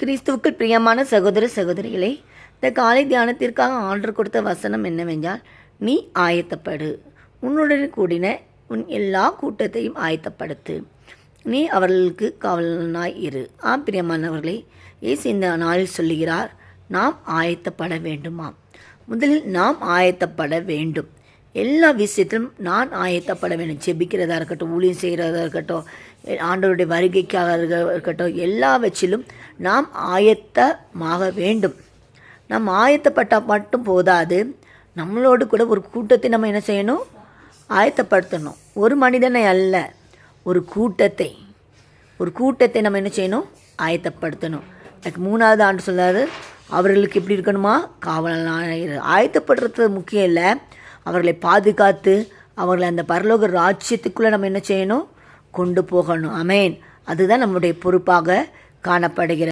கிறிஸ்துவுக்குள் பிரியமான சகோதர சகோதரிகளே, இந்த காலை தியானத்திற்காக ஆர்டர் கொடுத்த வசனம் என்னவென்றால், நீ ஆயத்தப்படு, உன்னுடன் கூடின உன் எல்லா கூட்டத்தையும் ஆயத்தப்படுத்து, நீ அவர்களுக்கு காவலனாய் இரு. பிரியமானவர்களே, இயேசு இந்த நாளில் சொல்லுகிறார், நாம் ஆயத்தப்பட வேண்டுமாம். முதலில் நாம் ஆயத்தப்பட வேண்டும். எல்லா விஷயத்திலும் நான் ஆயத்தப்பட வேண்டும். ஜெபிக்கிறதா இருக்கட்டும், ஊழியம் செய்கிறதா இருக்கட்டும், ஆண்டவருடைய வருகைக்காக இருக்கட்டும், எல்லாவற்றிலும் நாம் ஆயத்தமாக வேண்டும். நாம் ஆயத்தப்பட்டால் மட்டும் போதாது, நம்மளோடு கூட ஒரு கூட்டத்தை நம்ம என்ன செய்யணும்? ஆயத்தப்படுத்தணும். ஒரு மனிதனை அல்ல, ஒரு கூட்டத்தை நம்ம என்ன செய்யணும்? ஆயத்தப்படுத்தணும். எனக்கு 3வது ஆண்டு சொல்லாது, அவர்களுக்கு எப்படி இருக்கணுமா? காவலனாக. ஆயத்தப்படுறது முக்கியம் இல்லை, அவர்களை பாதுகாத்து அவர்களை அந்த பரலோக ராஜ்யத்துக்குள்ளே நம்ம என்ன செய்யணும்? கொண்டு போகணும். ஆமென். அதுதான் நம்முடைய பொறுப்பாக காணப்படுகிறது.